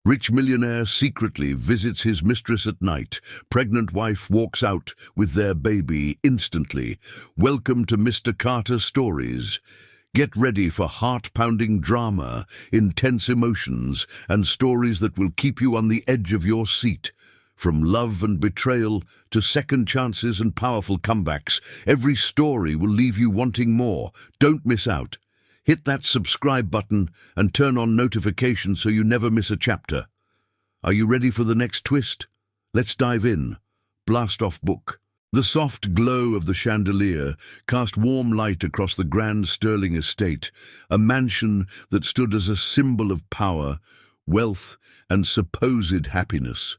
Rich millionaire secretly visits his mistress at night. Pregnant wife walks out with their baby instantly. Welcome to Mr. Carter Stories. Get ready for heart-pounding drama, intense emotions, and stories that will keep you on the edge of your seat. From love and betrayal to second chances and powerful comebacks, every story will leave you wanting more. Don't miss out. Hit that subscribe button and turn on notifications so you never miss a chapter. Are you ready for the next twist? Let's dive in. Blast off book. The soft glow of the chandelier cast warm light across the grand Sterling estate, a mansion that stood as a symbol of power, wealth, and supposed happiness.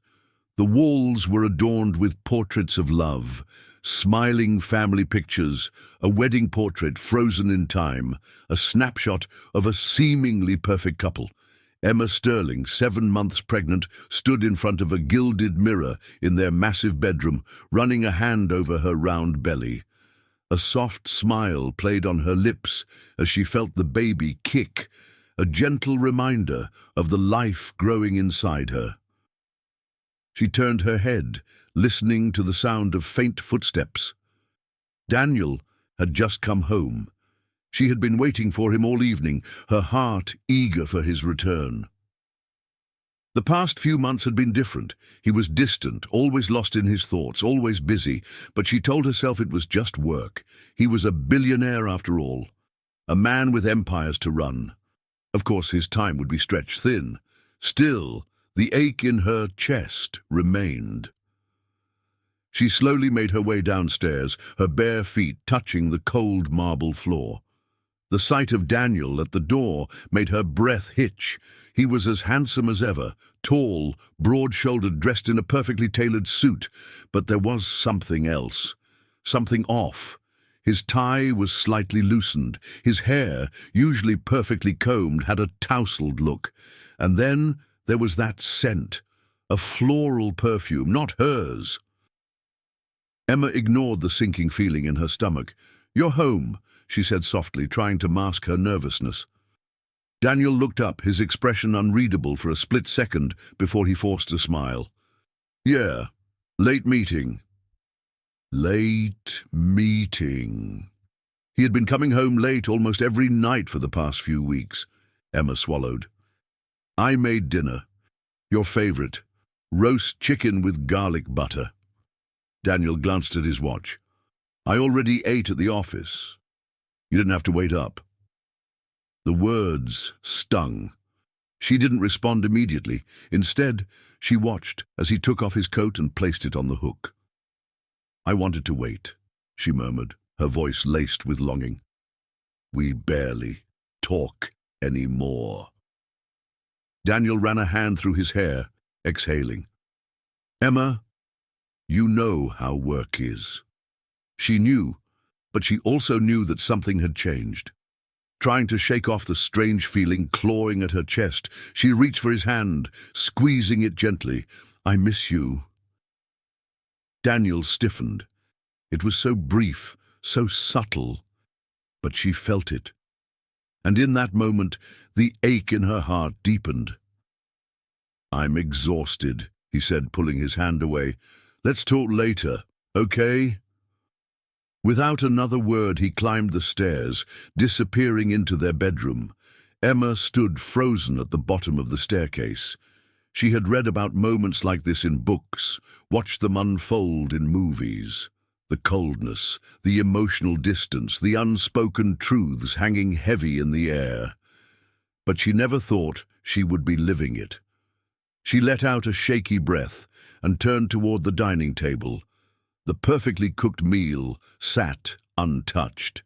The walls were adorned with portraits of love, smiling family pictures, a wedding portrait frozen in time, a snapshot of a seemingly perfect couple. Emma Sterling, 7 months pregnant, stood in front of a gilded mirror in their massive bedroom, running a hand over her round belly. A soft smile played on her lips as she felt the baby kick, a gentle reminder of the life growing inside her. She turned her head, listening to the sound of faint footsteps. Daniel had just come home. She had been waiting for him all evening, her heart eager for his return. The past few months had been different. He was distant, always lost in his thoughts, always busy, but she told herself it was just work. He was a billionaire after all, a man with empires to run. Of course, his time would be stretched thin. Still, the ache in her chest remained. She slowly made her way downstairs, her bare feet touching the cold marble floor. The sight of Daniel at the door made her breath hitch. He was as handsome as ever, tall, broad-shouldered, dressed in a perfectly tailored suit. But there was something else, something off. His tie was slightly loosened. His hair, usually perfectly combed, had a tousled look. And then there was that scent, a floral perfume, not hers. Emma ignored the sinking feeling in her stomach. "You're home," she said softly, trying to mask her nervousness. Daniel looked up, his expression unreadable for a split second before he forced a smile. "Yeah, late meeting." Late meeting. He had been coming home late almost every night for the past few weeks. Emma swallowed. "I made dinner. Your favorite. Roast chicken with garlic butter." Daniel glanced at his watch. "I already ate at the office. You didn't have to wait up." The words stung. She didn't respond immediately. Instead, she watched as he took off his coat and placed it on the hook. "I wanted to wait," she murmured, her voice laced with longing. "We barely talk anymore." Daniel ran a hand through his hair, exhaling. "Emma, you know how work is." She knew, but she also knew that something had changed. Trying to shake off the strange feeling clawing at her chest, she reached for his hand, squeezing it gently. "I miss you." Daniel stiffened. It was so brief, so subtle, but she felt it. And in that moment, the ache in her heart deepened. "I'm exhausted," he said, pulling his hand away. "Let's talk later, okay?" Without another word, he climbed the stairs, disappearing into their bedroom. Emma stood frozen at the bottom of the staircase. She had read about moments like this in books, watched them unfold in movies. The coldness, the emotional distance, the unspoken truths hanging heavy in the air. But she never thought she would be living it. She let out a shaky breath and turned toward the dining table. The perfectly cooked meal sat untouched.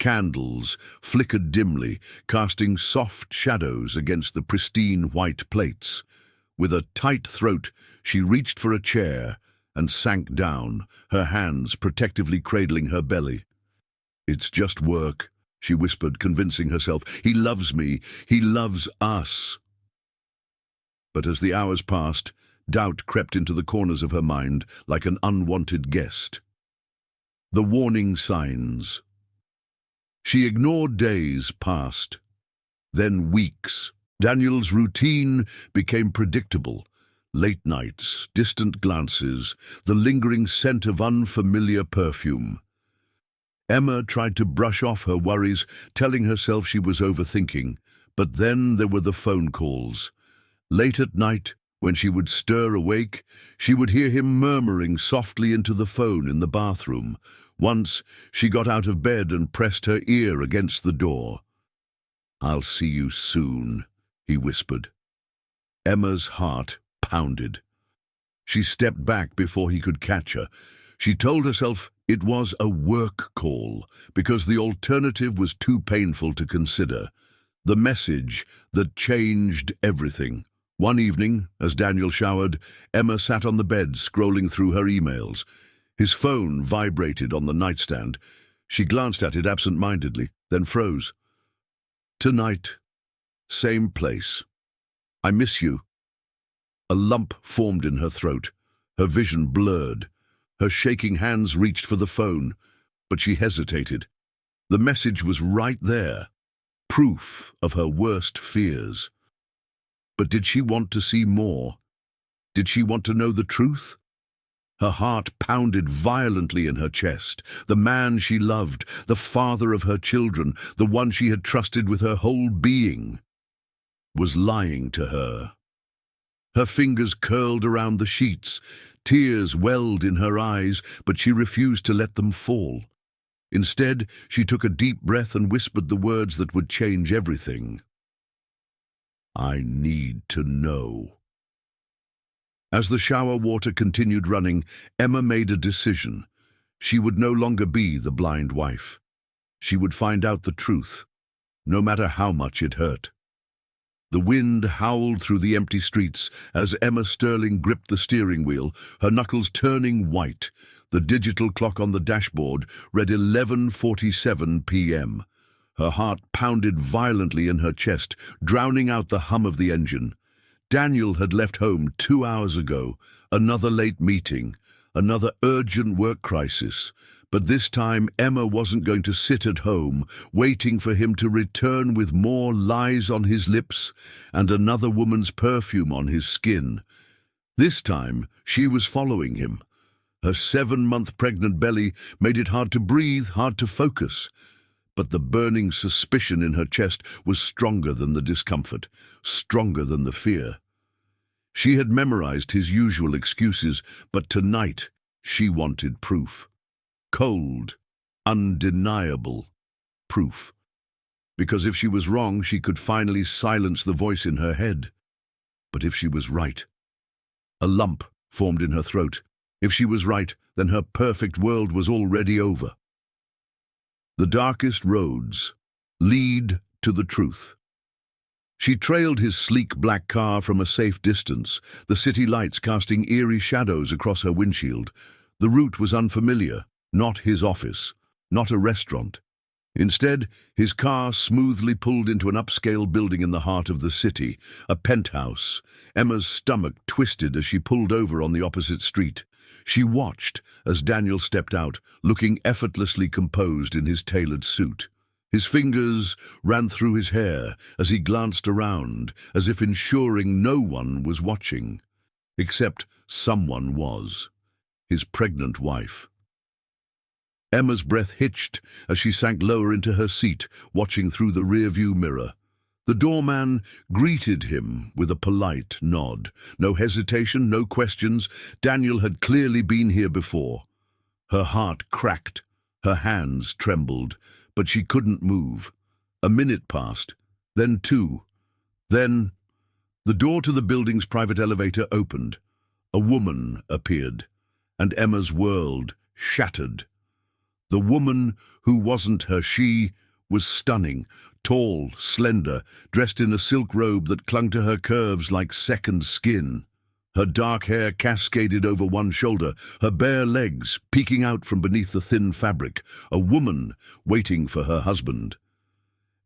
Candles flickered dimly, casting soft shadows against the pristine white plates. With a tight throat, she reached for a chair and sank down, her hands protectively cradling her belly. "It's just work," she whispered, convincing herself. "He loves me. He loves us." But as the hours passed, doubt crept into the corners of her mind like an unwanted guest. The warning signs. She ignored days passed, then weeks, Daniel's routine became predictable. Late nights, distant glances, the lingering scent of unfamiliar perfume. Emma tried to brush off her worries, telling herself she was overthinking. But then there were the phone calls. Late at night, when she would stir awake, she would hear him murmuring softly into the phone in the bathroom. Once, she got out of bed and pressed her ear against the door. "I'll see you soon," he whispered. Emma's heart pounded. She stepped back before he could catch her. She told herself it was a work call, because the alternative was too painful to consider. The message that changed everything. One evening, as Daniel showered, Emma sat on the bed scrolling through her emails. His phone vibrated on the nightstand. She glanced at it absent-mindedly, then froze. "Tonight, same place. I miss you." A lump formed in her throat. Her vision blurred. Her shaking hands reached for the phone, but she hesitated. The message was right there. Proof of her worst fears. But did she want to see more? Did she want to know the truth? Her heart pounded violently in her chest. The man she loved, the father of her children, the one she had trusted with her whole being, was lying to her. Her fingers curled around the sheets. Tears welled in her eyes, but she refused to let them fall. Instead, she took a deep breath and whispered the words that would change everything. "I need to know." As the shower water continued running, Emma made a decision. She would no longer be the blind wife. She would find out the truth, no matter how much it hurt. The wind howled through the empty streets as Emma Sterling gripped the steering wheel, her knuckles turning white. The digital clock on the dashboard read 11:47 p.m. Her heart pounded violently in her chest, drowning out the hum of the engine. Daniel had left home 2 hours ago. Another late meeting, another urgent work crisis. But this time Emma wasn't going to sit at home, waiting for him to return with more lies on his lips and another woman's perfume on his skin. This time she was following him. Her 7-month pregnant belly made it hard to breathe, hard to focus. But the burning suspicion in her chest was stronger than the discomfort, stronger than the fear. She had memorized his usual excuses, but tonight she wanted proof. Cold, undeniable proof. Because if she was wrong, she could finally silence the voice in her head. But if she was right, a lump formed in her throat. If she was right, then her perfect world was already over. The darkest roads lead to the truth. She trailed his sleek black car from a safe distance, the city lights casting eerie shadows across her windshield. The route was unfamiliar. Not his office, not a restaurant. Instead, his car smoothly pulled into an upscale building in the heart of the city, a penthouse. Emma's stomach twisted as she pulled over on the opposite street. She watched as Daniel stepped out, looking effortlessly composed in his tailored suit. His fingers ran through his hair as he glanced around, as if ensuring no one was watching. Except someone was. His pregnant wife. Emma's breath hitched as she sank lower into her seat, watching through the rearview mirror. The doorman greeted him with a polite nod. No hesitation, no questions. Daniel had clearly been here before. Her heart cracked, her hands trembled, but she couldn't move. A minute passed, then 2. Then the door to the building's private elevator opened. A woman appeared, and Emma's world shattered. The woman who wasn't her she was stunning, tall, slender, dressed in a silk robe that clung to her curves like second skin. Her dark hair cascaded over one shoulder, her bare legs peeking out from beneath the thin fabric, a woman waiting for her husband.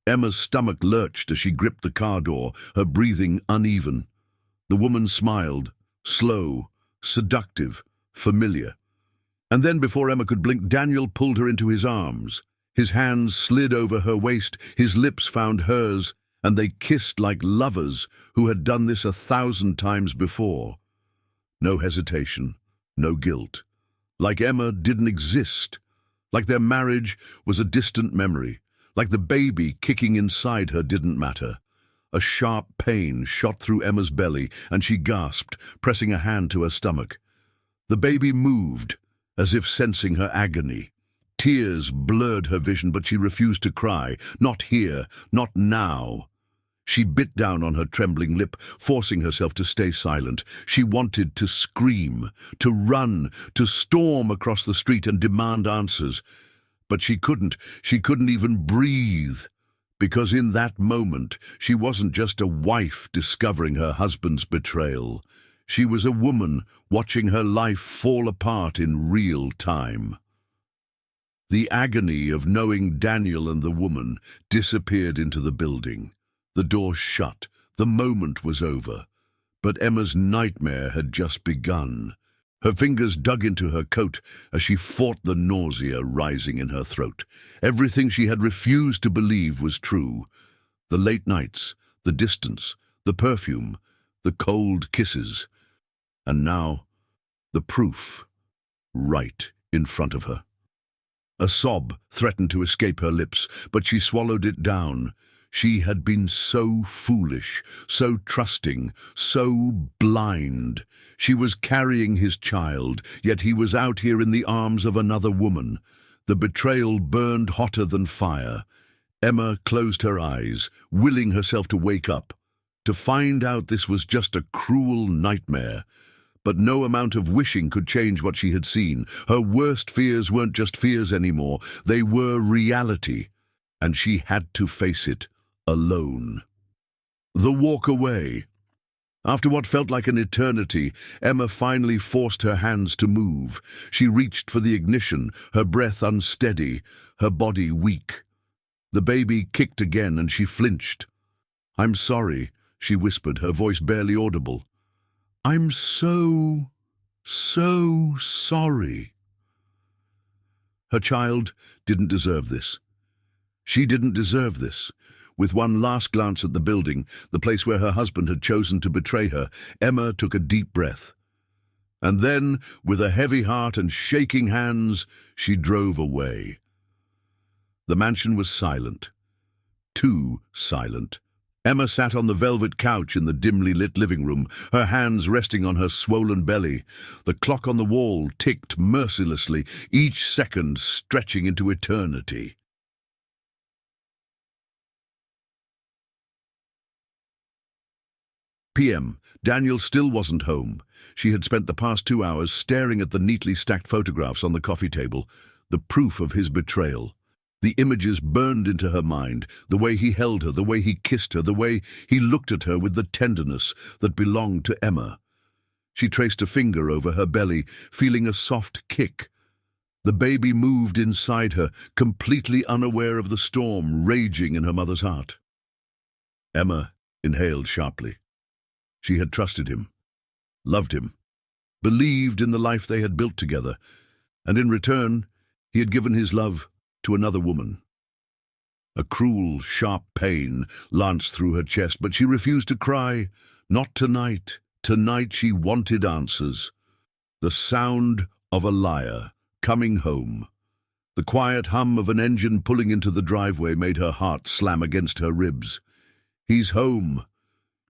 Emma's stomach lurched as she gripped the car door, her breathing uneven. The woman smiled, slow, seductive, familiar. And then, before Emma could blink, Daniel pulled her into his arms. His hands slid over her waist, his lips found hers, and they kissed like lovers who had done this 1,000 times before. No hesitation, no guilt. Like Emma didn't exist. Like their marriage was a distant memory. Like the baby kicking inside her didn't matter. A sharp pain shot through Emma's belly, and she gasped, pressing a hand to her stomach. The baby moved, as if sensing her agony. Tears blurred her vision, but she refused to cry. Not here, not now. She bit down on her trembling lip, forcing herself to stay silent. She wanted to scream, to run, to storm across the street and demand answers. But she couldn't even breathe. Because in that moment, she wasn't just a wife discovering her husband's betrayal. She was a woman watching her life fall apart in real time. The agony of knowing Daniel and the woman disappeared into the building. The door shut. The moment was over. But Emma's nightmare had just begun. Her fingers dug into her coat as she fought the nausea rising in her throat. Everything she had refused to believe was true. The late nights, the distance, the perfume, the cold kisses. And now, the proof, right in front of her. A sob threatened to escape her lips, but she swallowed it down. She had been so foolish, so trusting, so blind. She was carrying his child, yet he was out here in the arms of another woman. The betrayal burned hotter than fire. Emma closed her eyes, willing herself to wake up, to find out this was just a cruel nightmare. But no amount of wishing could change what she had seen. Her worst fears weren't just fears anymore. They were reality, and she had to face it alone. The walk away. After what felt like an eternity, Emma finally forced her hands to move. She reached for the ignition, her breath unsteady, her body weak. The baby kicked again and she flinched. "I'm sorry," she whispered, her voice barely audible. "I'm so sorry." Her child didn't deserve this. She didn't deserve this. With one last glance at the building, the place where her husband had chosen to betray her, Emma took a deep breath. And then, with a heavy heart and shaking hands, she drove away. The mansion was silent. Too silent. Emma sat on the velvet couch in the dimly lit living room, her hands resting on her swollen belly. The clock on the wall ticked mercilessly, each second stretching into eternity. PM. Daniel still wasn't home. She had spent the past 2 hours staring at the neatly stacked photographs on the coffee table, the proof of his betrayal. The images burned into her mind, the way he held her, the way he kissed her, the way he looked at her with the tenderness that belonged to Emma. She traced a finger over her belly, feeling a soft kick. The baby moved inside her, completely unaware of the storm raging in her mother's heart. Emma inhaled sharply. She had trusted him, loved him, believed in the life they had built together, and in return, he had given his love to another woman. A cruel, sharp pain lanced through her chest, but she refused to cry. Not tonight. Tonight she wanted answers. The sound of a liar coming home. The quiet hum of an engine pulling into the driveway made her heart slam against her ribs. He's home.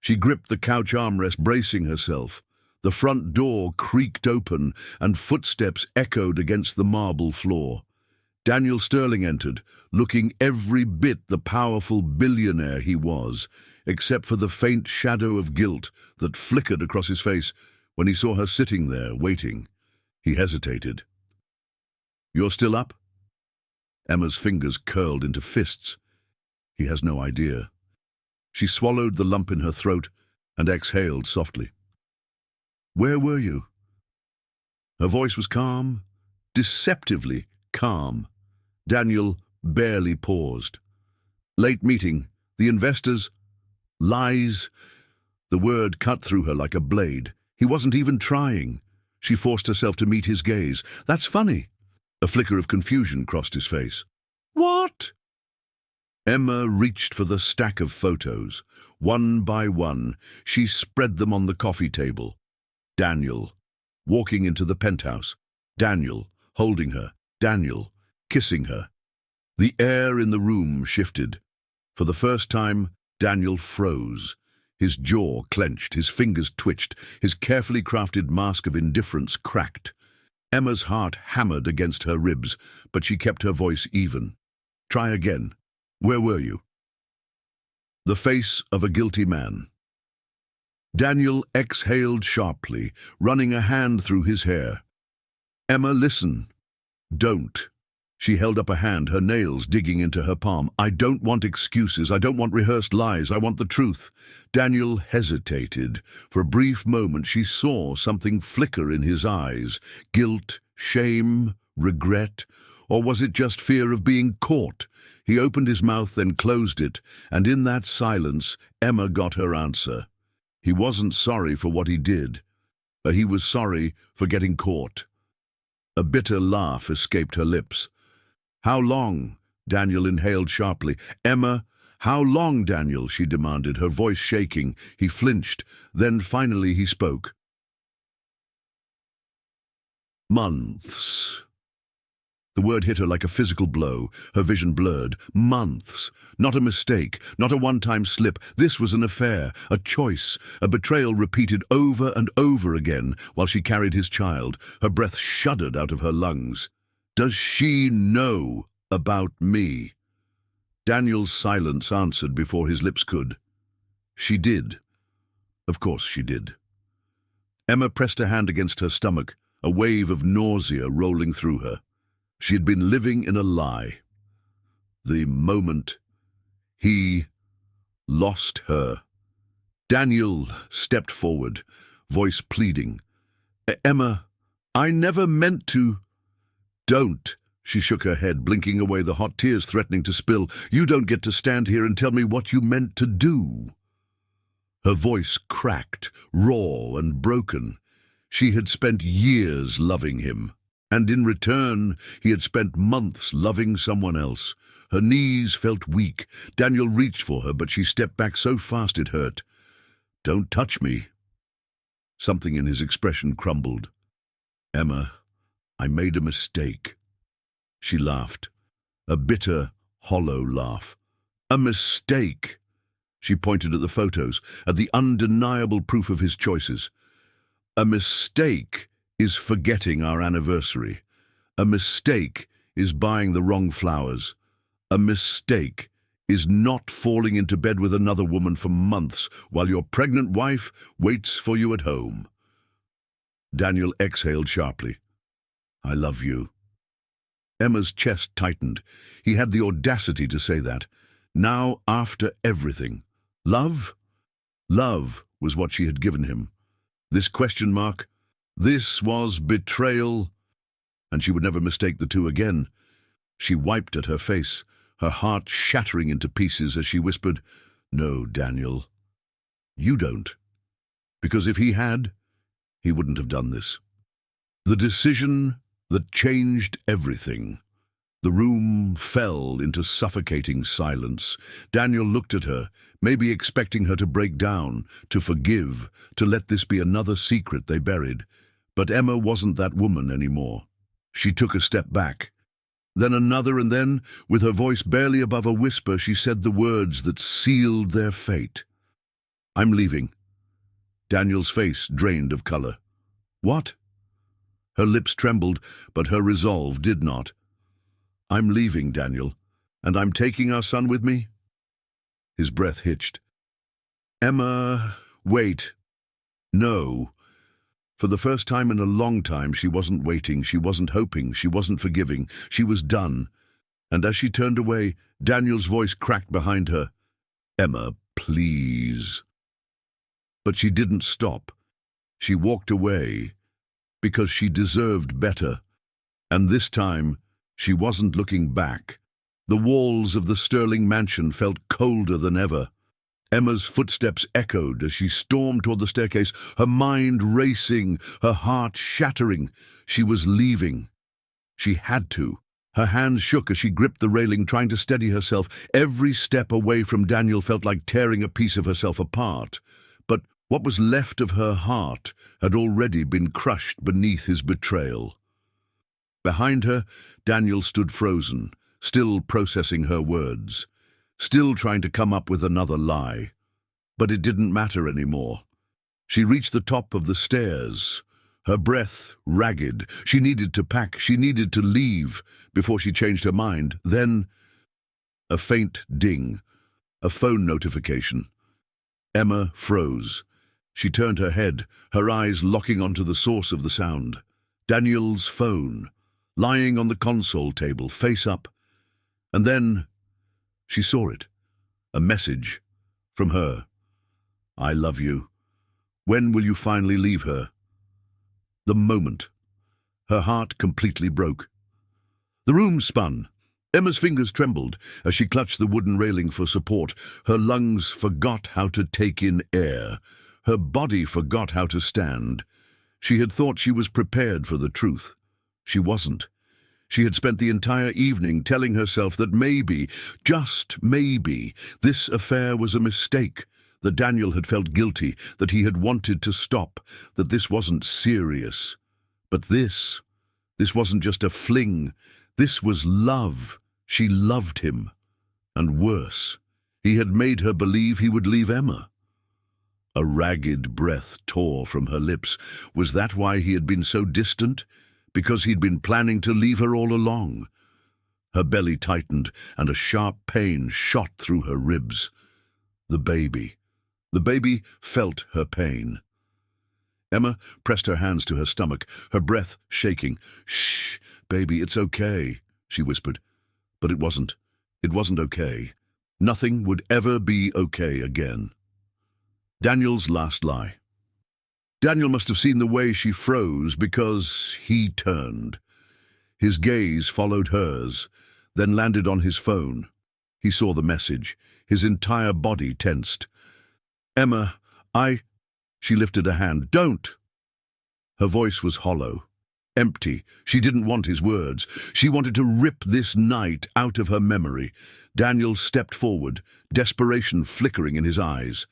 She gripped the couch armrest, bracing herself. The front door creaked open, and footsteps echoed against the marble floor. Daniel Sterling entered, looking every bit the powerful billionaire he was, except for the faint shadow of guilt that flickered across his face when he saw her sitting there, waiting. He hesitated. "You're still up?" Emma's fingers curled into fists. He has no idea. She swallowed the lump in her throat and exhaled softly. "Where were you?" Her voice was calm, deceptively calm. Daniel barely paused. "Late meeting. The investors. Lies." The word cut through her like a blade. He wasn't even trying. She forced herself to meet his gaze. "That's funny." A flicker of confusion crossed his face. "What?" Emma reached for the stack of photos. One by one, she spread them on the coffee table. Daniel, walking into the penthouse. Daniel, holding her. Daniel, kissing her. The air in the room shifted. For the first time, Daniel froze. His jaw clenched, his fingers twitched, his carefully crafted mask of indifference cracked. Emma's heart hammered against her ribs, but she kept her voice even. Try again. Where were you? The face of a guilty man. Daniel exhaled sharply, running a hand through his hair. Emma, listen. Don't. She held up a hand, her nails digging into her palm. I don't want excuses. I don't want rehearsed lies. I want the truth. Daniel hesitated. For a brief moment, she saw something flicker in his eyes. Guilt, shame, regret, or was it just fear of being caught? He opened his mouth, then closed it, and in that silence, Emma got her answer. He wasn't sorry for what he did, but he was sorry for getting caught. A bitter laugh escaped her lips. How long? Daniel inhaled sharply. Emma, how long, Daniel? She demanded, her voice shaking. He flinched. Then finally he spoke. Months. The word hit her like a physical blow. Her vision blurred. Months. Not a mistake, not a one-time slip. This was an affair, a choice, a betrayal repeated over and over again while she carried his child. Her breath shuddered out of her lungs. Does she know about me? Daniel's silence answered before his lips could. She did. Of course she did. Emma pressed a hand against her stomach, a wave of nausea rolling through her. She had been living in a lie. The moment he lost her. Daniel stepped forward, voice pleading. Emma, I never meant to. Don't. She shook her head, blinking away the hot tears threatening to spill. You don't get to stand here and tell me what you meant to do. Her voice cracked, raw and broken. She had spent years loving him, and in return he had spent months loving someone else. Her knees felt weak. Daniel reached for her, but she stepped back so fast it hurt. Don't touch me. Something in his expression crumbled. Emma, I made a mistake. She laughed, a bitter, hollow laugh. A mistake. She pointed at the photos, at the undeniable proof of his choices. A mistake is forgetting our anniversary. A mistake is buying the wrong flowers. A mistake is not falling into bed with another woman for months while your pregnant wife waits for you at home. Daniel exhaled sharply. I love you. Emma's chest tightened. He had the audacity to say that. Now, after everything. Love? Love was what she had given him. This question mark, this was betrayal, and she would never mistake the two again. She wiped at her face, her heart shattering into pieces as she whispered, No, Daniel, you don't. Because if he had, he wouldn't have done this. The decision that changed everything. The room fell into suffocating silence. Daniel looked at her, maybe expecting her to break down, to forgive, to let this be another secret they buried. But Emma wasn't that woman anymore. She took a step back. Then another, and then, with her voice barely above a whisper, she said the words that sealed their fate. I'm leaving. Daniel's face drained of color. What? Her lips trembled, but her resolve did not. I'm leaving, Daniel, and I'm taking our son with me? His breath hitched. Emma, wait. No. For the first time in a long time, she wasn't waiting, she wasn't hoping, she wasn't forgiving. She was done. And as she turned away, Daniel's voice cracked behind her. Emma, please. But she didn't stop. She walked away because she deserved better. And this time, she wasn't looking back. The walls of the Sterling mansion felt colder than ever. Emma's footsteps echoed as she stormed toward the staircase, her mind racing, her heart shattering. She was leaving. She had to. Her hands shook as she gripped the railing, trying to steady herself. Every step away from Daniel felt like tearing a piece of herself apart. But what was left of her heart had already been crushed beneath his betrayal. Behind her, Daniel stood frozen, still processing her words, still trying to come up with another lie. But it didn't matter anymore. She reached the top of the stairs, her breath ragged. She needed to pack, she needed to leave before she changed her mind. Then, a faint ding, a phone notification. Emma froze. She turned her head, her eyes locking onto the source of the sound. Daniel's phone, lying on the console table, face up. And then she saw it. A message from her. "I love you. When will you finally leave her?" The moment. Her heart completely broke. The room spun. Emma's fingers trembled as she clutched the wooden railing for support. Her lungs forgot how to take in air. Her body forgot how to stand. She had thought she was prepared for the truth. She wasn't. She had spent the entire evening telling herself that maybe, just maybe, this affair was a mistake, that Daniel had felt guilty, that he had wanted to stop, that this wasn't serious. But this wasn't just a fling. This was love. She loved him. And worse, he had made her believe he would leave Emma. A ragged breath tore from her lips. Was that why he had been so distant? Because he'd been planning to leave her all along? Her belly tightened, and a sharp pain shot through her ribs. The baby. The baby felt her pain. Emma pressed her hands to her stomach, her breath shaking. "Shh, baby, it's okay," she whispered. But it wasn't. It wasn't okay. Nothing would ever be okay again. Daniel's last lie. Daniel must have seen the way she froze because he turned. His gaze followed hers, then landed on his phone. He saw the message. His entire body tensed. "Emma, She lifted a hand. "Don't!" Her voice was hollow, empty. She didn't want his words. She wanted to rip this night out of her memory. Daniel stepped forward, desperation flickering in his eyes.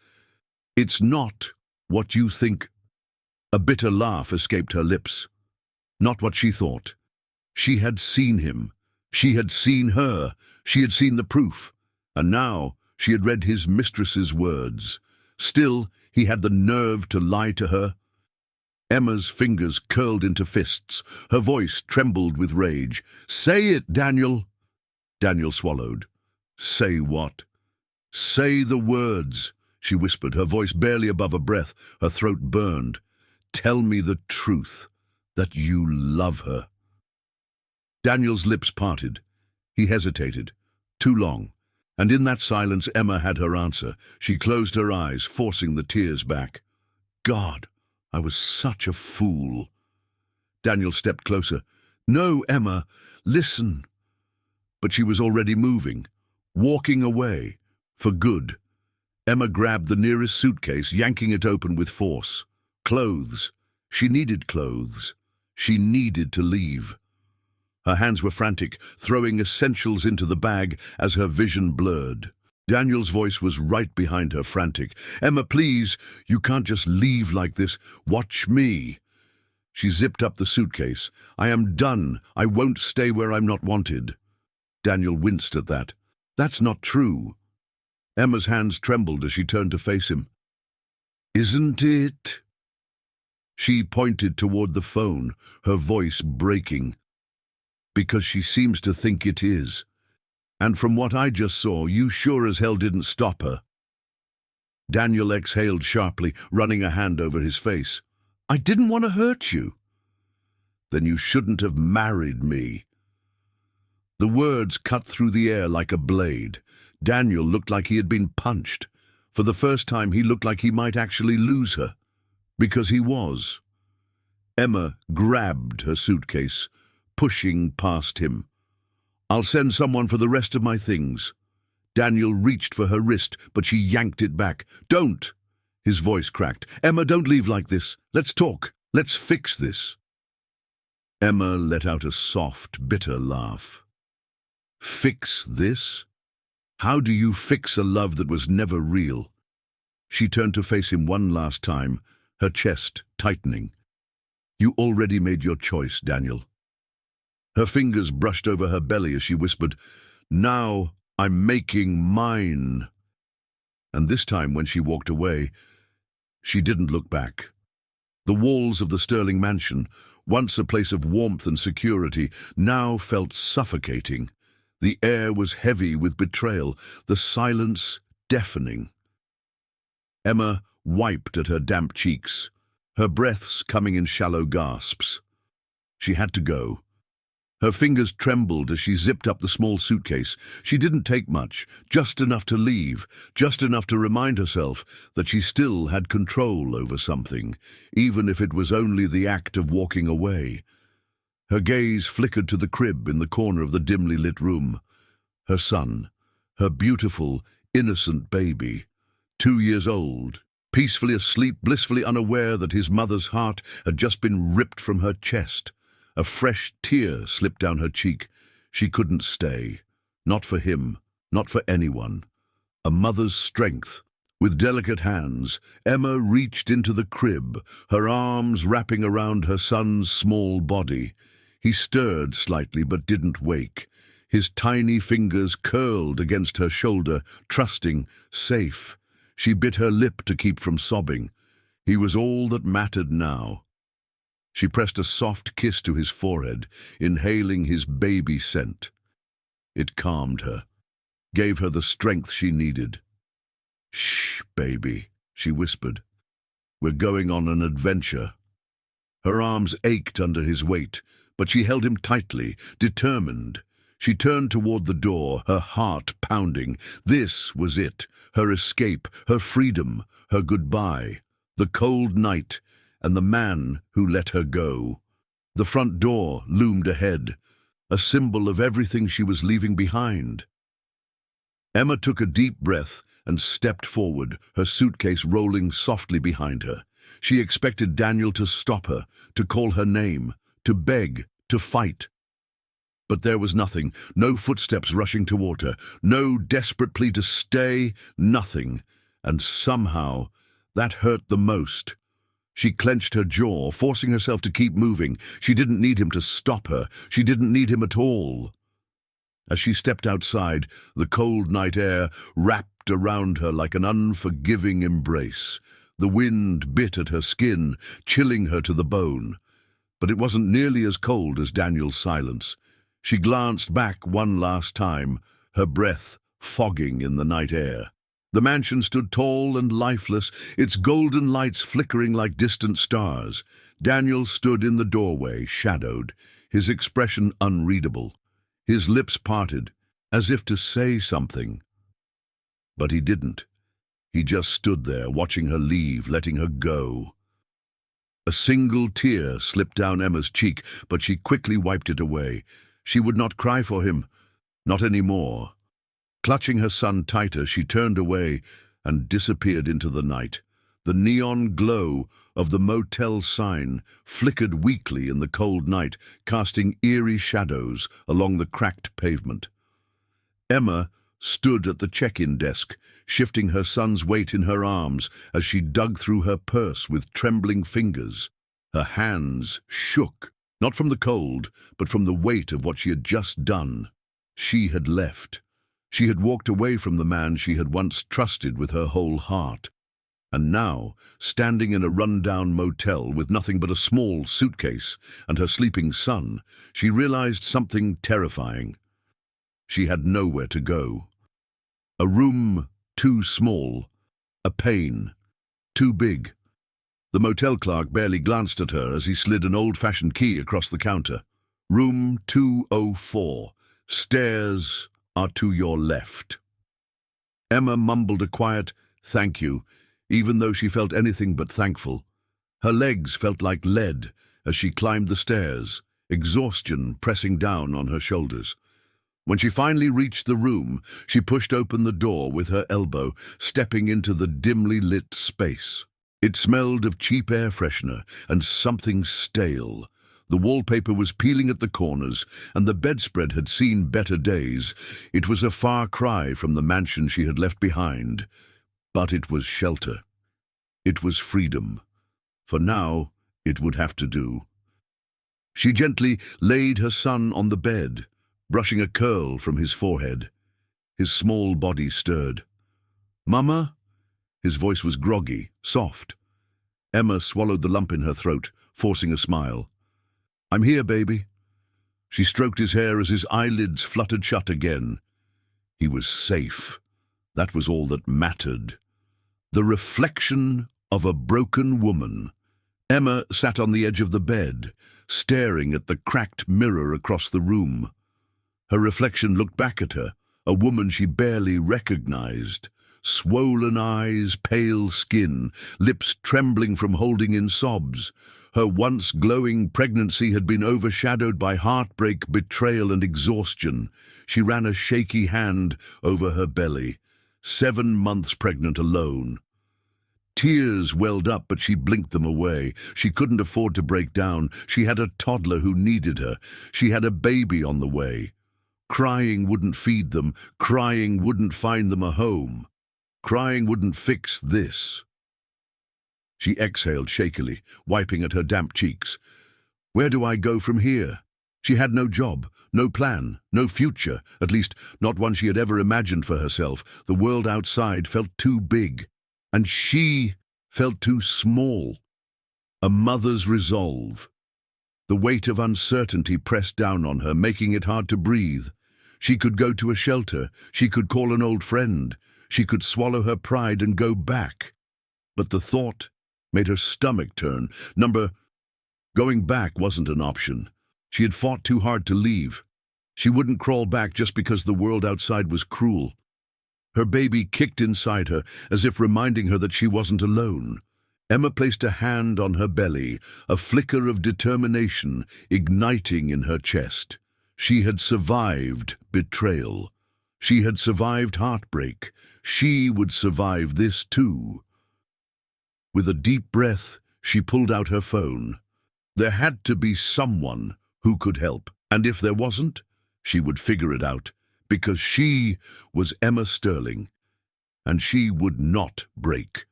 "It's not what you think." A bitter laugh escaped her lips. Not what she thought. She had seen him. She had seen her. She had seen the proof. And now she had read his mistress's words. Still, he had the nerve to lie to her. Emma's fingers curled into fists. Her voice trembled with rage. "Say it, Daniel!" Daniel swallowed. "Say what?" "Say the words," she whispered, her voice barely above a breath. Her throat burned. "Tell me the truth, that you love her." Daniel's lips parted. He hesitated. Too long. And in that silence, Emma had her answer. She closed her eyes, forcing the tears back. "God, I was such a fool." Daniel stepped closer. "No, Emma, listen." But she was already moving, walking away, for good. Emma grabbed the nearest suitcase, yanking it open with force. Clothes. She needed clothes. She needed to leave. Her hands were frantic, throwing essentials into the bag as her vision blurred. Daniel's voice was right behind her, frantic. "Emma, please, you can't just leave like this. Watch me." She zipped up the suitcase. "I am done. I won't stay where I'm not wanted." Daniel winced at that. "That's not true." Emma's hands trembled as she turned to face him. "Isn't it?" She pointed toward the phone, her voice breaking. "Because she seems to think it is. And from what I just saw, you sure as hell didn't stop her." Daniel exhaled sharply, running a hand over his face. "I didn't want to hurt you." "Then you shouldn't have married me." The words cut through the air like a blade. Daniel looked like he had been punched. For the first time, he looked like he might actually lose her. Because he was. Emma grabbed her suitcase, pushing past him. "I'll send someone for the rest of my things." Daniel reached for her wrist, but she yanked it back. "Don't!" His voice cracked. "Emma, don't leave like this. Let's talk. Let's fix this." Emma let out a soft, bitter laugh. Fix this? How do you fix a love that was never real? She turned to face him one last time, her chest tightening. You already made your choice, Daniel. Her fingers brushed over her belly as she whispered, Now I'm making mine. And this time when she walked away, she didn't look back. The walls of the Sterling mansion, once a place of warmth and security, now felt suffocating. The air was heavy with betrayal, the silence deafening. Emma wiped at her damp cheeks, her breaths coming in shallow gasps. She had to go. Her fingers trembled as she zipped up the small suitcase. She didn't take much, just enough to leave, just enough to remind herself that she still had control over something, even if it was only the act of walking away. Her gaze flickered to the crib in the corner of the dimly lit room. Her son, her beautiful, innocent baby, 2 years old, peacefully asleep, blissfully unaware that his mother's heart had just been ripped from her chest. A fresh tear slipped down her cheek. She couldn't stay. Not for him, not for anyone. A mother's strength. With delicate hands, Emma reached into the crib, her arms wrapping around her son's small body. He stirred slightly but didn't wake. His tiny fingers curled against her shoulder, trusting, safe. She bit her lip to keep from sobbing. He was all that mattered now. She pressed a soft kiss to his forehead, inhaling his baby scent. It calmed her, gave her the strength she needed. Shh, baby, she whispered. We're going on an adventure. Her arms ached under his weight, but she held him tightly, determined. She turned toward the door, her heart pounding. This was it, her escape, her freedom, her goodbye. The cold night, and the man who let her go. The front door loomed ahead, a symbol of everything she was leaving behind. Emma took a deep breath and stepped forward, her suitcase rolling softly behind her. She expected Daniel to stop her, to call her name, to beg, to fight. But there was nothing, no footsteps rushing toward her, no desperate plea to stay, nothing. And somehow, that hurt the most. She clenched her jaw, forcing herself to keep moving. She didn't need him to stop her. She didn't need him at all. As she stepped outside, the cold night air wrapped around her like an unforgiving embrace. The wind bit at her skin, chilling her to the bone. But it wasn't nearly as cold as Daniel's silence. She glanced back one last time, her breath fogging in the night air. The mansion stood tall and lifeless, its golden lights flickering like distant stars. Daniel stood in the doorway, shadowed, his expression unreadable, his lips parted, as if to say something. But he didn't. He just stood there, watching her leave, letting her go. A single tear slipped down Emma's cheek, but she quickly wiped it away. She would not cry for him, not anymore. Clutching her son tighter, she turned away and disappeared into the night. The neon glow of the motel sign flickered weakly in the cold night, casting eerie shadows along the cracked pavement. Emma stood at the check-in desk, shifting her son's weight in her arms as she dug through her purse with trembling fingers. Her hands shook, not from the cold, but from the weight of what she had just done. She had left. She had walked away from the man she had once trusted with her whole heart. And now, standing in a run-down motel with nothing but a small suitcase and her sleeping son, she realized something terrifying. She had nowhere to go. A room too small, a pain too big. The motel clerk barely glanced at her as he slid an old-fashioned key across the counter. Room 204. Stairs are to your left. Emma mumbled a quiet, "Thank you," even though she felt anything but thankful. Her legs felt like lead as she climbed the stairs, exhaustion pressing down on her shoulders. When she finally reached the room, she pushed open the door with her elbow, stepping into the dimly lit space. It smelled of cheap air freshener and something stale. The wallpaper was peeling at the corners, and the bedspread had seen better days. It was a far cry from the mansion she had left behind. But it was shelter. It was freedom. For now, it would have to do. She gently laid her son on the bed, brushing a curl from his forehead. His small body stirred. "Mama?" His voice was groggy, soft. Emma swallowed the lump in her throat, forcing a smile. "I'm here, baby." She stroked his hair as his eyelids fluttered shut again. He was safe. That was all that mattered. The reflection of a broken woman. Emma sat on the edge of the bed, staring at the cracked mirror across the room. Her reflection looked back at her, a woman she barely recognized. Swollen eyes, pale skin, lips trembling from holding in sobs. Her once glowing pregnancy had been overshadowed by heartbreak, betrayal, and exhaustion. She ran a shaky hand over her belly. 7 months pregnant alone. Tears welled up, but she blinked them away. She couldn't afford to break down. She had a toddler who needed her. She had a baby on the way. Crying wouldn't feed them. Crying wouldn't find them a home. Crying wouldn't fix this. She exhaled shakily, wiping at her damp cheeks. Where do I go from here? She had no job, no plan, no future, at least not one she had ever imagined for herself. The world outside felt too big, and she felt too small. A mother's resolve. The weight of uncertainty pressed down on her, making it hard to breathe. She could go to a shelter. She could call an old friend. She could swallow her pride and go back. But the thought made her stomach turn. Going back wasn't an option. She had fought too hard to leave. She wouldn't crawl back just because the world outside was cruel. Her baby kicked inside her, as if reminding her that she wasn't alone. Emma placed a hand on her belly, a flicker of determination igniting in her chest. She had survived betrayal. She had survived heartbreak. She would survive this too. With a deep breath, she pulled out her phone. There had to be someone who could help, and if there wasn't, she would figure it out, because she was Emma Sterling, and she would not break.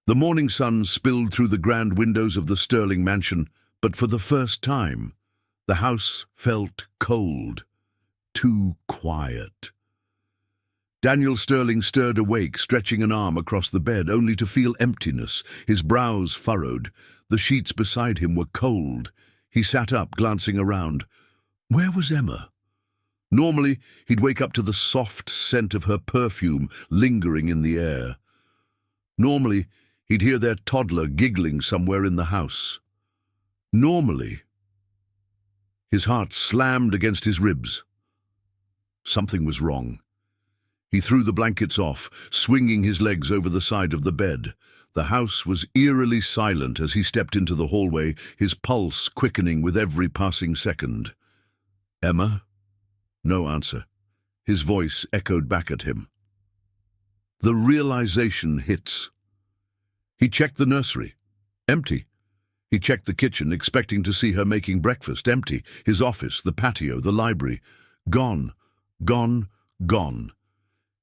The morning sun spilled through the grand windows of the Sterling mansion, but for the first time, the house felt cold, too quiet. Daniel Sterling stirred awake, stretching an arm across the bed, only to feel emptiness. His brows furrowed. The sheets beside him were cold. He sat up, glancing around. Where was Emma? Normally, he'd wake up to the soft scent of her perfume lingering in the air. Normally, he'd hear their toddler giggling somewhere in the house. Normally. His heart slammed against his ribs. Something was wrong. He threw the blankets off, swinging his legs over the side of the bed. The house was eerily silent as he stepped into the hallway, his pulse quickening with every passing second. Emma? No answer. His voice echoed back at him. The realization hits. He checked the nursery. Empty. He checked the kitchen, expecting to see her making breakfast. Empty. His office, the patio, the library. Gone. Gone. Gone.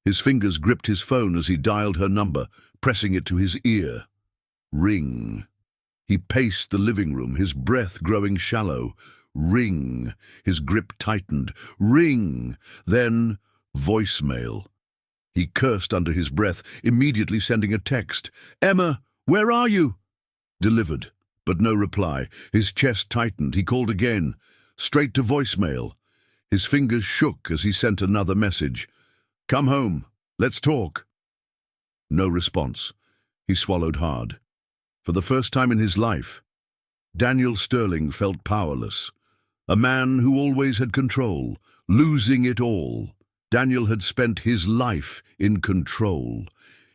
His fingers gripped his phone as he dialed her number, pressing it to his ear. Ring. He paced the living room, his breath growing shallow. Ring. His grip tightened. Ring. Then, voicemail. He cursed under his breath, immediately sending a text. Emma, where are you? Delivered, but no reply. His chest tightened. He called again, straight to voicemail. His fingers shook as he sent another message. Come home. Let's talk. No response. He swallowed hard. For the first time in his life, Daniel Sterling felt powerless. A man who always had control, losing it all. Daniel had spent his life in control.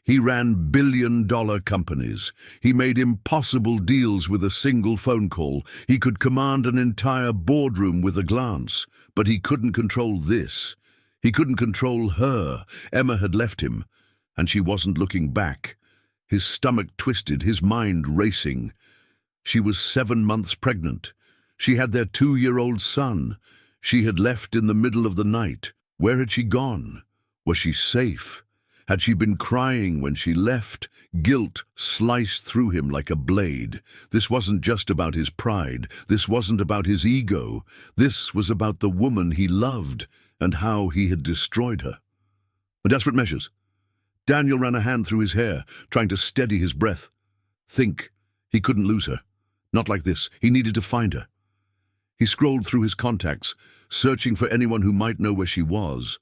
He ran billion-dollar companies. He made impossible deals with a single phone call. He could command an entire boardroom with a glance. But he couldn't control this. He couldn't control her. Emma had left him, and she wasn't looking back. His stomach twisted, his mind racing. She was 7 months pregnant. She had their 2-year-old son. She had left in the middle of the night. Where had she gone? Was she safe? Had she been crying when she left? Guilt sliced through him like a blade. This wasn't just about his pride. This wasn't about his ego. This was about the woman he loved and how he had destroyed her. Desperate measures. Daniel ran a hand through his hair, trying to steady his breath. Think. He couldn't lose her. Not like this. He needed to find her. He scrolled through his contacts, searching for anyone who might know where she was.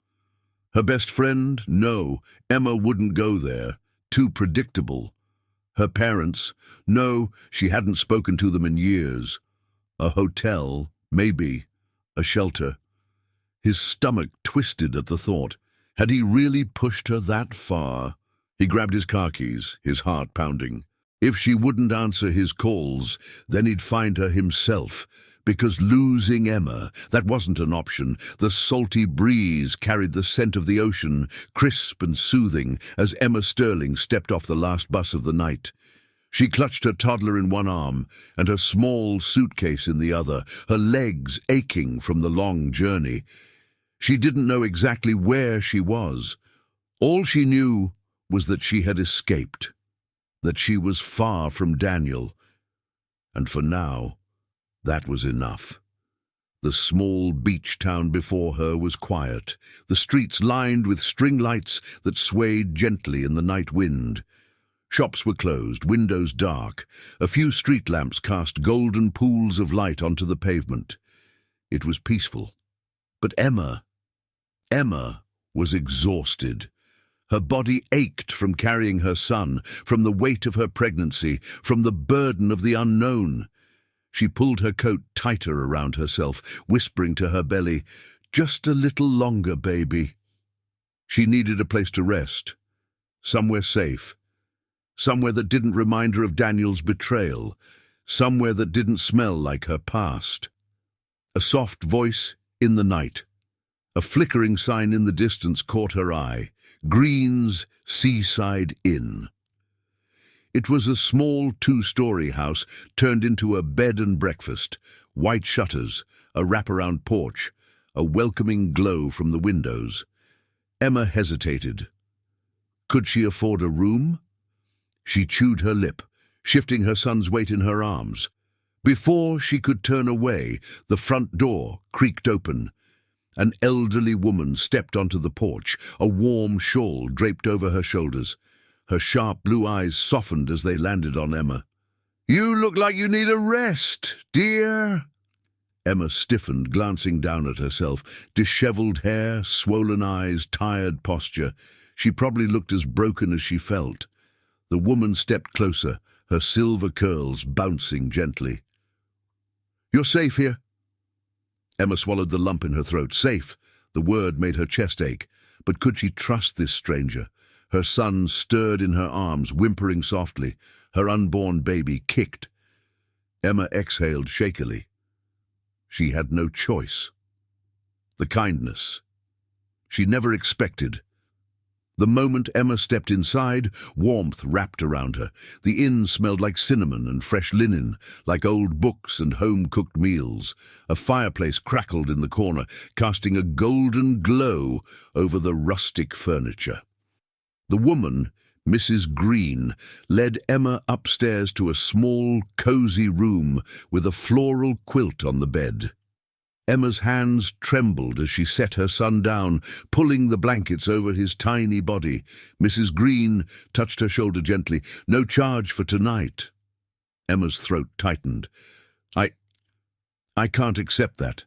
Her best friend? No, Emma wouldn't go there. Too predictable. Her parents? No, she hadn't spoken to them in years. A hotel? Maybe. A shelter. His stomach twisted at the thought. Had he really pushed her that far? He grabbed his car keys, his heart pounding. If she wouldn't answer his calls, then he'd find her himself. Because losing Emma, that wasn't an option. The salty breeze carried the scent of the ocean, crisp and soothing, as Emma Sterling stepped off the last bus of the night. She clutched her toddler in one arm and her small suitcase in the other, her legs aching from the long journey. She didn't know exactly where she was. All she knew was that she had escaped, that she was far from Daniel. And for now, that was enough. The small beach town before her was quiet, the streets lined with string lights that swayed gently in the night wind. Shops were closed, windows dark. A few street lamps cast golden pools of light onto the pavement. It was peaceful. But Emma was exhausted. Her body ached from carrying her son, from the weight of her pregnancy, from the burden of the unknown. She pulled her coat tighter around herself, whispering to her belly, "Just a little longer, baby." She needed a place to rest, somewhere safe, somewhere that didn't remind her of Daniel's betrayal, somewhere that didn't smell like her past. A soft voice in the night. A flickering sign in the distance caught her eye. Green's Seaside Inn. It was a small 2-story house turned into a bed and breakfast, white shutters, a wraparound porch, a welcoming glow from the windows. Emma hesitated. Could she afford a room? She chewed her lip, shifting her son's weight in her arms. Before she could turn away, the front door creaked open. An elderly woman stepped onto the porch, a warm shawl draped over her shoulders. Her sharp blue eyes softened as they landed on Emma. "You look like you need a rest, dear." Emma stiffened, glancing down at herself. Disheveled hair, swollen eyes, tired posture. She probably looked as broken as she felt. The woman stepped closer, her silver curls bouncing gently. "You're safe here." Emma swallowed the lump in her throat. Safe. The word made her chest ache. But could she trust this stranger? Her son stirred in her arms, whimpering softly. Her unborn baby kicked. Emma exhaled shakily. She had no choice. The kindness she never expected. The moment Emma stepped inside, warmth wrapped around her. The inn smelled like cinnamon and fresh linen, like old books and home-cooked meals. A fireplace crackled in the corner, casting a golden glow over the rustic furniture. The woman, Mrs. Green, led Emma upstairs to a small, cozy room with a floral quilt on the bed. Emma's hands trembled as she set her son down, pulling the blankets over his tiny body. Mrs. Green touched her shoulder gently. "No charge for tonight." Emma's throat tightened. I can't accept that."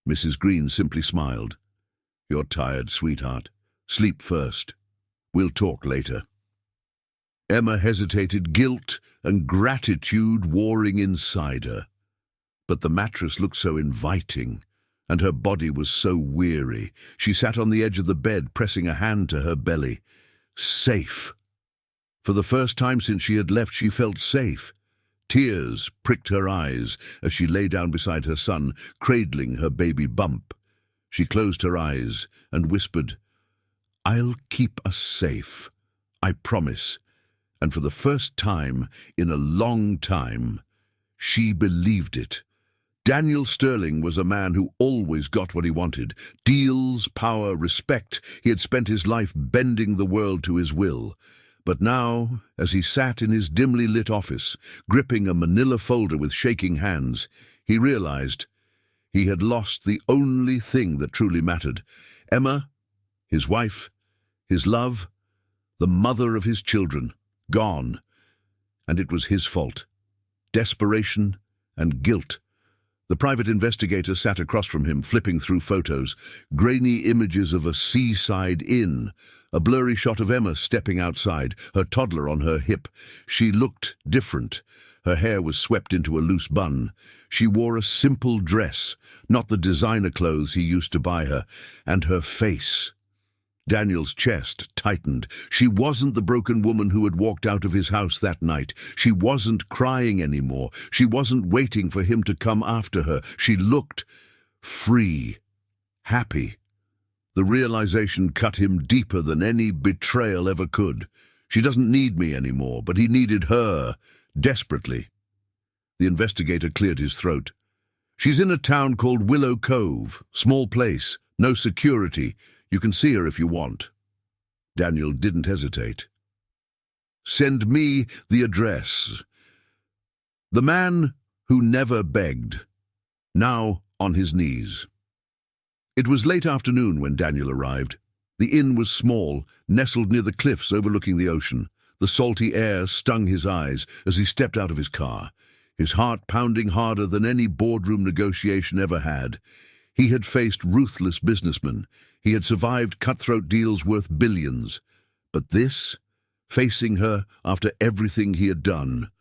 Mrs. Green simply smiled. "You're tired, sweetheart. Sleep first. We'll talk later." Emma hesitated, guilt and gratitude warring inside her. But the mattress looked so inviting, and her body was so weary. She sat on the edge of the bed, pressing a hand to her belly. Safe. For the first time since she had left, she felt safe. Tears pricked her eyes as she lay down beside her son, cradling her baby bump. She closed her eyes and whispered, "I'll keep us safe, I promise." And for the first time in a long time, she believed it. Daniel Sterling was a man who always got what he wanted. Deals, power, respect. He had spent his life bending the world to his will. But now, as he sat in his dimly lit office, gripping a manila folder with shaking hands, he realized he had lost the only thing that truly mattered. Emma, his wife, his love, the mother of his children, gone. And it was his fault. Desperation and guilt. The private investigator sat across from him, flipping through photos, grainy images of a seaside inn, a blurry shot of Emma stepping outside, her toddler on her hip. She looked different. Her hair was swept into a loose bun. She wore a simple dress, not the designer clothes he used to buy her, and her face. Daniel's chest tightened. She wasn't the broken woman who had walked out of his house that night. She wasn't crying anymore. She wasn't waiting for him to come after her. She looked free, happy. The realization cut him deeper than any betrayal ever could. She doesn't need me anymore, but he needed her, desperately. The investigator cleared his throat. She's in a town called Willow Cove, small place, no security. You can see her if you want. Daniel didn't hesitate. Send me the address. The man who never begged, now on his knees. It was late afternoon when Daniel arrived. The inn was small, nestled near the cliffs overlooking the ocean. The salty air stung his eyes as he stepped out of his car, his heart pounding harder than any boardroom negotiation ever had. He had faced ruthless businessmen. He had survived cutthroat deals worth billions. But this, facing her after everything he had done,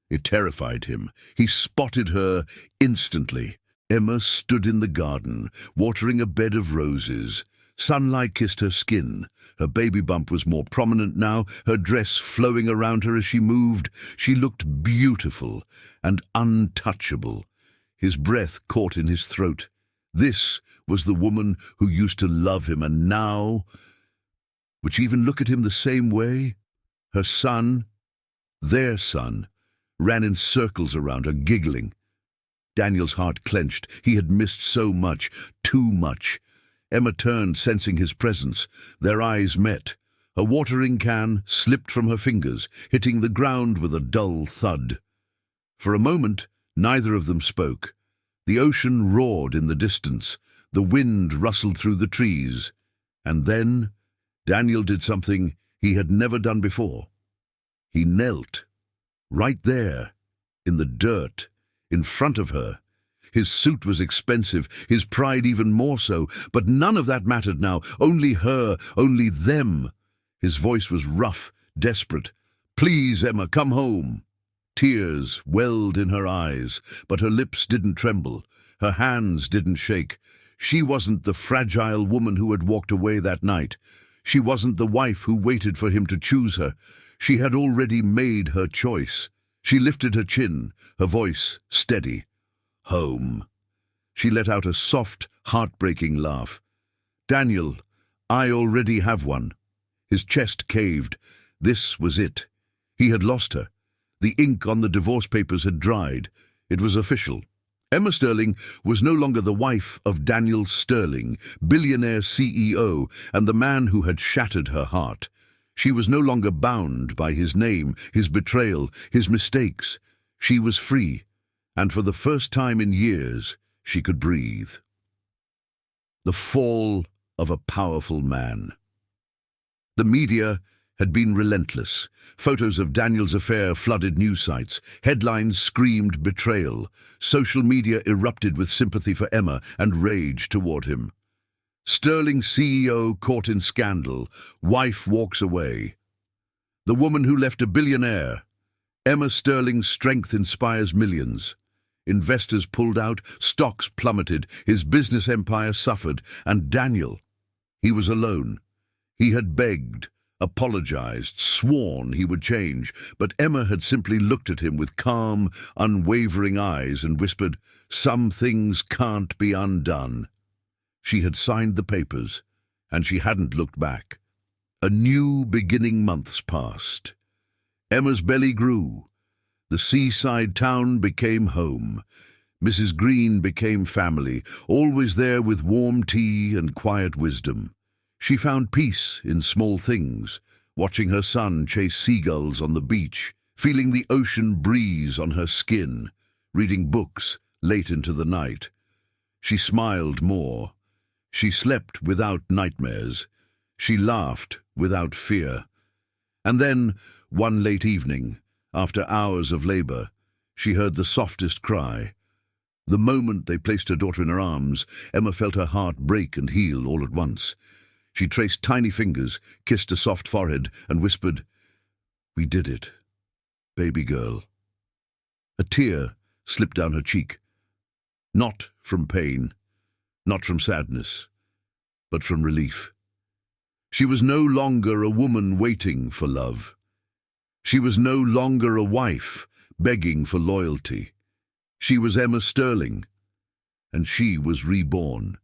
it terrified him. He spotted her instantly. Emma stood in the garden, watering a bed of roses. Sunlight kissed her skin. Her baby bump was more prominent now, her dress flowing around her as she moved. She looked beautiful and untouchable. His breath caught in his throat. This was the woman who used to love him, and now, would she even look at him the same way? Her son, their son, ran in circles around her, giggling. Daniel's heart clenched. He had missed so much, too much. Emma turned, sensing his presence. Their eyes met. A watering can slipped from her fingers, hitting the ground with a dull thud. For a moment, neither of them spoke. The ocean roared in the distance. The wind rustled through the trees. And then Daniel did something he had never done before. He knelt, right there, in the dirt, in front of her. His suit was expensive, his pride even more so, but none of that mattered now. Only her, only them. His voice was rough, desperate. "Please, Emma, come home." Tears welled in her eyes, but her lips didn't tremble. Her hands didn't shake. She wasn't the fragile woman who had walked away that night. She wasn't the wife who waited for him to choose her. She had already made her choice. She lifted her chin, her voice steady. "Home." She let out a soft, heartbreaking laugh. "Daniel, I already have one." His chest caved. This was it. He had lost her. The ink on the divorce papers had dried. It was official. Emma Sterling was no longer the wife of Daniel Sterling, billionaire CEO, and the man who had shattered her heart. She was no longer bound by his name, his betrayal, his mistakes. She was free, and for the first time in years, she could breathe. The fall of a powerful man. The media had been relentless. Photos of Daniel's affair flooded news sites. Headlines screamed betrayal. Social media erupted with sympathy for Emma and rage toward him. Sterling CEO caught in scandal. Wife walks away. The woman who left a billionaire. Emma Sterling's strength inspires millions. Investors pulled out, stocks plummeted, his business empire suffered, and Daniel, he was alone. He had begged, apologized, sworn he would change, but Emma had simply looked at him with calm, unwavering eyes and whispered, "Some things can't be undone." She had signed the papers, and she hadn't looked back. A new beginning months passed. Emma's belly grew. The seaside town became home. Mrs. Green became family, always there with warm tea and quiet wisdom. She found peace in small things, watching her son chase seagulls on the beach, feeling the ocean breeze on her skin, reading books late into the night. She smiled more. She slept without nightmares. She laughed without fear. And then, one late evening, after hours of labor, she heard the softest cry. The moment they placed her daughter in her arms, Emma felt her heart break and heal all at once. She traced tiny fingers, kissed a soft forehead, and whispered, "We did it, baby girl." A tear slipped down her cheek. Not from pain, not from sadness, but from relief. She was no longer a woman waiting for love. She was no longer a wife begging for loyalty. She was Emma Sterling, and she was reborn.